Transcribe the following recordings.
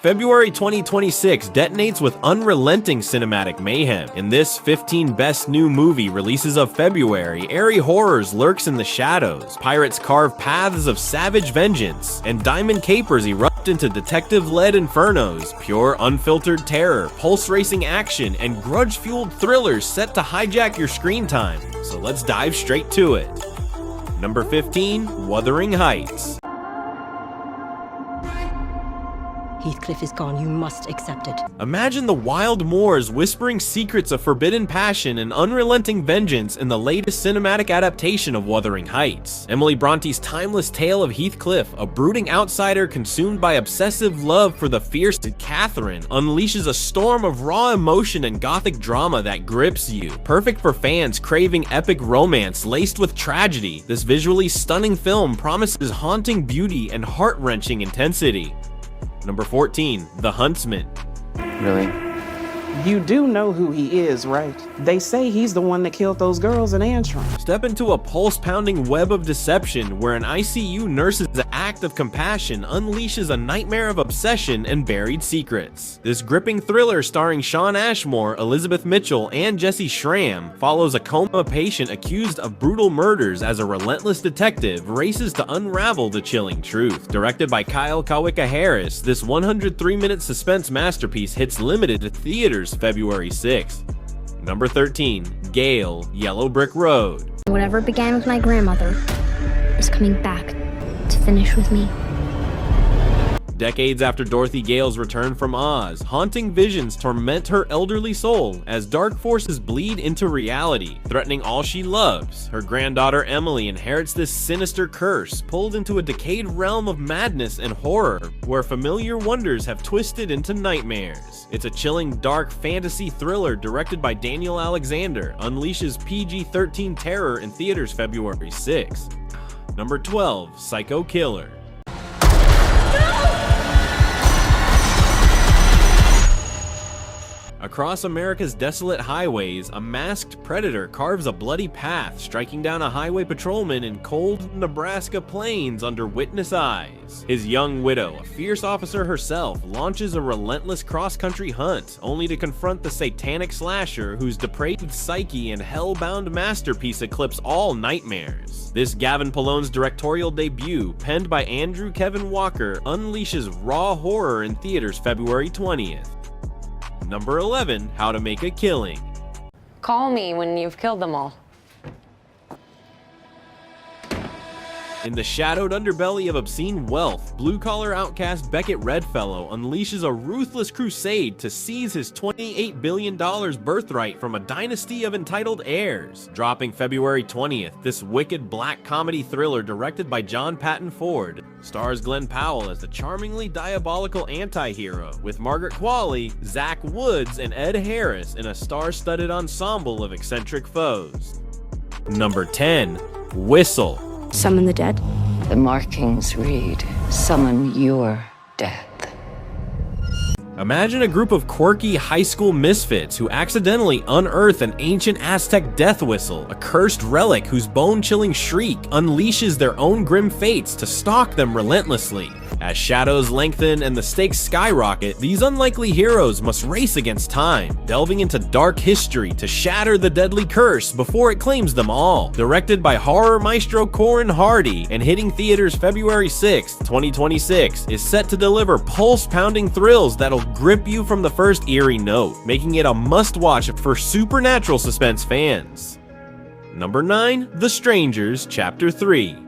February 2026 detonates with unrelenting cinematic mayhem. In this 15 best new movie releases of February, airy horrors lurks in the shadows, pirates carve paths of savage vengeance, and diamond capers erupt into detective-led infernos, pure unfiltered terror, pulse-racing action, and grudge-fueled thrillers set to hijack your screen time. So let's dive straight to it. Number 15, Wuthering Heights. Heathcliff is gone, you must accept it. Imagine the wild moors whispering secrets of forbidden passion and unrelenting vengeance in the latest cinematic adaptation of Wuthering Heights. Emily Bronte's timeless tale of Heathcliff, a brooding outsider consumed by obsessive love for the fierce Catherine, unleashes a storm of raw emotion and gothic drama that grips you. Perfect for fans craving epic romance laced with tragedy, this visually stunning film promises haunting beauty and heart-wrenching intensity. Number 14, The Huntsman. Really? You do know who he is, right? They say he's the one that killed those girls in Antrim. Step into a pulse-pounding web of deception where an ICU nurse's act of compassion unleashes a nightmare of obsession and buried secrets. This gripping thriller starring Shawn Ashmore, Elizabeth Mitchell, and Jesse Schramm follows a coma patient accused of brutal murders as a relentless detective races to unravel the chilling truth. Directed by Kyle Kawika Harris, this 103-minute suspense masterpiece hits limited to theaters February 6th. Number 13, Gale, Yellow Brick Road. Whatever began with my grandmother is coming back to finish with me. Decades after Dorothy Gale's return from Oz, haunting visions torment her elderly soul as dark forces bleed into reality, threatening all she loves. Her granddaughter Emily inherits this sinister curse, pulled into a decayed realm of madness and horror, where familiar wonders have twisted into nightmares. It's a chilling, dark fantasy thriller directed by Daniel Alexander, unleashes PG-13 terror in theaters February 6th. Number 12, Psycho Killer. Across America's desolate highways, a masked predator carves a bloody path, striking down a highway patrolman in cold Nebraska plains under witness eyes. His young widow, a fierce officer herself, launches a relentless cross-country hunt, only to confront the satanic slasher whose depraved psyche and hell-bound masterpiece eclipse all nightmares. This Gavin Pollone's directorial debut, penned by Andrew Kevin Walker, unleashes raw horror in theaters February 20th. Number 11, How to Make a Killing. Call me when you've killed them all. In the shadowed underbelly of obscene wealth, blue-collar outcast Beckett Redfellow unleashes a ruthless crusade to seize his $28 billion birthright from a dynasty of entitled heirs. Dropping February 20th, this wicked black comedy thriller directed by John Patton Ford stars Glenn Powell as the charmingly diabolical anti-hero, with Margaret Qualley, Zach Woods, and Ed Harris in a star-studded ensemble of eccentric foes. Number 10, Whistle. Summon the dead. The markings read, summon your death. Imagine a group of quirky high school misfits who accidentally unearth an ancient Aztec death whistle, a cursed relic whose bone-chilling shriek unleashes their own grim fates to stalk them relentlessly. As shadows lengthen and the stakes skyrocket, these unlikely heroes must race against time, delving into dark history to shatter the deadly curse before it claims them all. Directed by horror maestro Corin Hardy and hitting theaters February 6, 2026, is set to deliver pulse-pounding thrills that'll grip you from the first eerie note, making it a must-watch for supernatural suspense fans. Number 9, The Strangers, Chapter 3.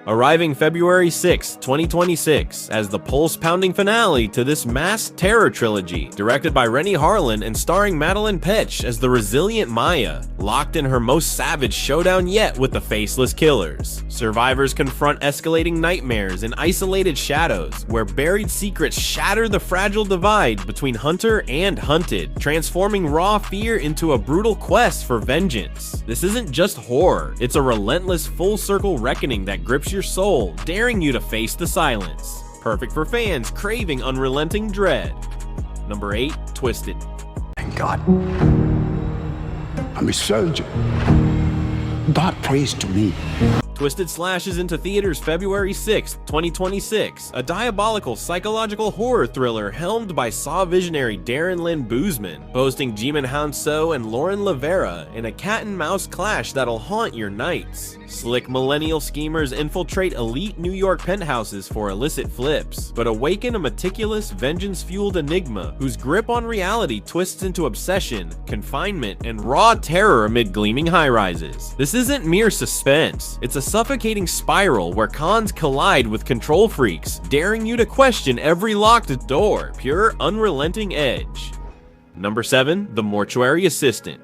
Arriving February 6, 2026, as the pulse-pounding finale to this mass terror trilogy, directed by Rennie Harlan and starring Madeline Petch as the resilient Maya, locked in her most savage showdown yet with the faceless killers. Survivors confront escalating nightmares in isolated shadows, where buried secrets shatter the fragile divide between hunter and hunted, transforming raw fear into a brutal quest for vengeance. This isn't just horror, it's a relentless full-circle reckoning that grips your soul, daring you to face the silence. Perfect for fans craving unrelenting dread. Number 8, Twisted. Thank God. I'm a surgeon. God prays to me. Twisted slashes into theaters February 6, 2026, a diabolical psychological horror thriller helmed by Saw visionary Darren Lynn Boozman, boasting Jimon Hounsou and Lauren Lavera in a cat-and-mouse clash that'll haunt your nights. Slick millennial schemers infiltrate elite New York penthouses for illicit flips, but awaken a meticulous, vengeance-fueled enigma whose grip on reality twists into obsession, confinement, and raw terror amid gleaming high-rises. This isn't mere suspense, it's a suffocating spiral where cons collide with control freaks, daring you to question every locked door, pure unrelenting edge. Number 7, The Mortuary Assistant.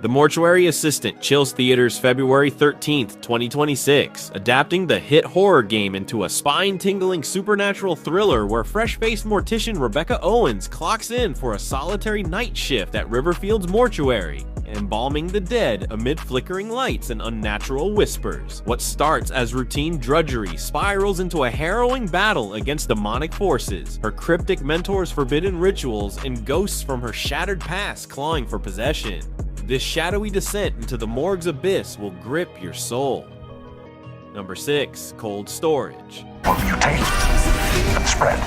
The Mortuary Assistant chills theaters February 13th, 2026, adapting the hit horror game into a spine-tingling supernatural thriller where fresh-faced mortician Rebecca Owens clocks in for a solitary night shift at Riverfield's mortuary, embalming the dead amid flickering lights and unnatural whispers. What starts as routine drudgery spirals into a harrowing battle against demonic forces, her cryptic mentor's forbidden rituals, and ghosts from her shattered past clawing for possession. This shadowy descent into the morgue's abyss will grip your soul. Number 6, Cold Storage. What will you take and spread?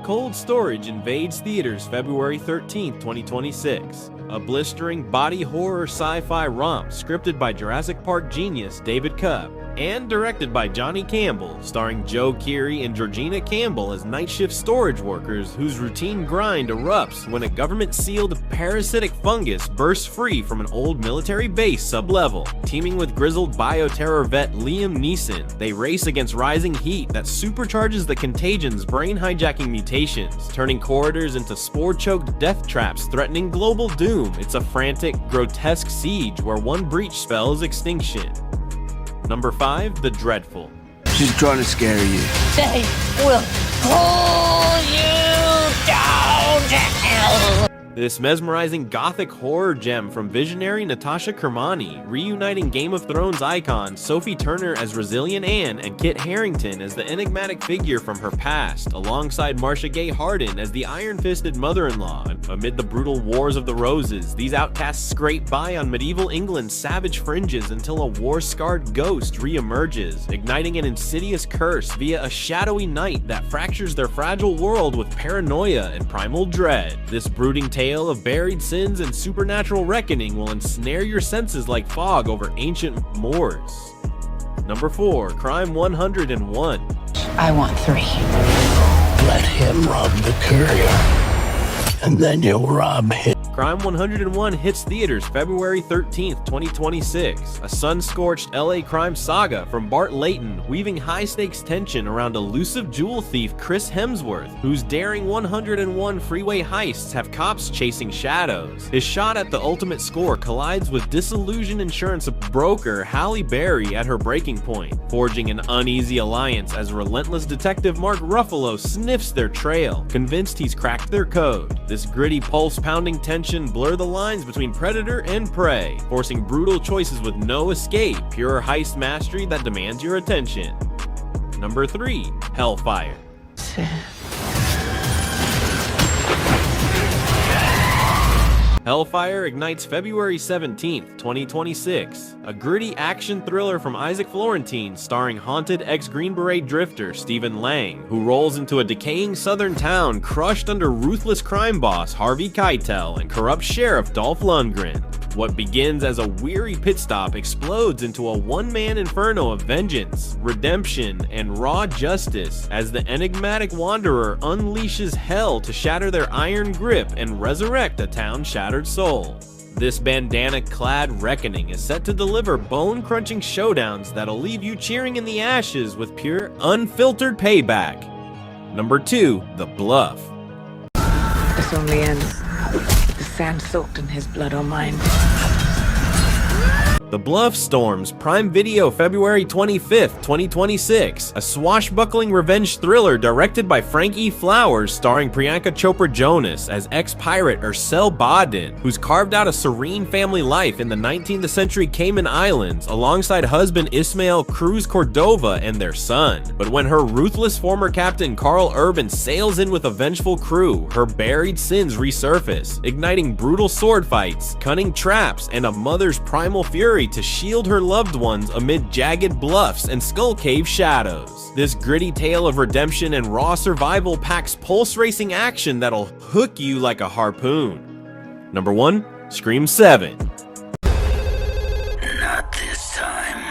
Cold Storage invades theaters February 13, 2026. A blistering body horror sci-fi romp scripted by Jurassic Park genius David Cupp and directed by Johnny Campbell, starring Joe Keery and Georgina Campbell as night shift storage workers whose routine grind erupts when a government-sealed parasitic fungus bursts free from an old military base sub-level. Teaming with grizzled bioterror vet Liam Neeson, they race against rising heat that supercharges the contagion's brain-hijacking mutations, turning corridors into spore-choked death traps threatening global doom. It's a frantic, grotesque siege where one breach spells extinction. Number 5, The Dreadful. She's trying to scare you. They will pull you down to hell. This mesmerizing gothic horror gem from visionary Natasha Kermani, reuniting Game of Thrones icons Sophie Turner as Resilient Anne and Kit Harington as the enigmatic figure from her past, alongside Marcia Gay Harden as the iron-fisted mother-in-law. Amid the brutal wars of the roses, these outcasts scrape by on medieval England's savage fringes until a war-scarred ghost re-emerges, igniting an insidious curse via a shadowy night that fractures their fragile world with paranoia and primal dread. This brooding tale of buried sins and supernatural reckoning will ensnare your senses like fog over ancient moors. Number 4, Crime 101. I want 3. Let him rob the courier, and then you'll rob him. Crime 101 hits theaters February 13th, 2026, a sun-scorched LA crime saga from Bart Layton, weaving high-stakes tension around elusive jewel thief Chris Hemsworth, whose daring 101 freeway heists have cops chasing shadows. His shot at the ultimate score collides with disillusioned insurance broker Halle Berry at her breaking point, forging an uneasy alliance as relentless detective Mark Ruffalo sniffs their trail, convinced he's cracked their code. This gritty, pulse-pounding tension blur the lines between predator and prey, forcing brutal choices with no escape, pure heist mastery that demands your attention. Number 3, Hellfire. Hellfire ignites February 17th, 2026, a gritty action thriller from Isaac Florentine starring haunted ex-Green Beret drifter Stephen Lang, who rolls into a decaying southern town crushed under ruthless crime boss Harvey Keitel and corrupt sheriff Dolph Lundgren. What begins as a weary pit stop explodes into a one-man inferno of vengeance, redemption, and raw justice as the enigmatic wanderer unleashes hell to shatter their iron grip and resurrect a town-shattered soul. This bandana-clad reckoning is set to deliver bone-crunching showdowns that'll leave you cheering in the ashes with pure, unfiltered payback. Number 2, The Bluff. This only ends with the sand soaked in his blood or mine. The Bluff Storms, Prime Video, February 25th, 2026. A swashbuckling revenge thriller directed by Frank E. Flowers, starring Priyanka Chopra Jonas as ex-pirate Ursel Badin, who's carved out a serene family life in the 19th century Cayman Islands alongside husband Ismael Cruz Cordova and their son. But when her ruthless former captain Carl Urban sails in with a vengeful crew, her buried sins resurface, igniting brutal sword fights, cunning traps, and a mother's primal fury to shield her loved ones amid jagged bluffs and skull cave shadows. This gritty tale of redemption and raw survival packs pulse-racing action that'll hook you like a harpoon. Number 1, Scream 7. Not this time.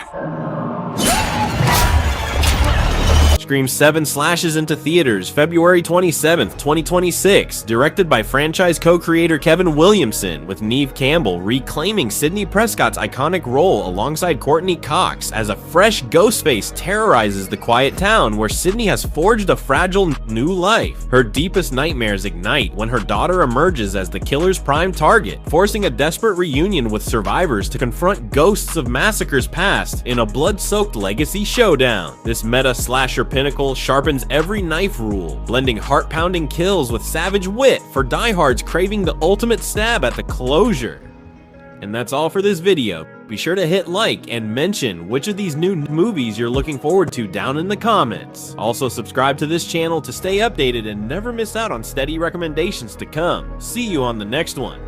Scream 7 slashes into theaters February 27th, 2026, directed by franchise co-creator Kevin Williamson, with Neve Campbell reclaiming Sidney Prescott's iconic role alongside Courtney Cox as a fresh Ghostface terrorizes the quiet town where Sidney has forged a fragile new life. Her deepest nightmares ignite when her daughter emerges as the killer's prime target, forcing a desperate reunion with survivors to confront ghosts of massacres past in a blood-soaked legacy showdown. This meta slasher pinnacle sharpens every knife rule, blending heart-pounding kills with savage wit for diehards craving the ultimate stab at the closure. And that's all for this video. Be sure to hit like and mention which of these new movies you're looking forward to down in the comments. Also subscribe to this channel to stay updated and never miss out on steady recommendations to come. See you on the next one.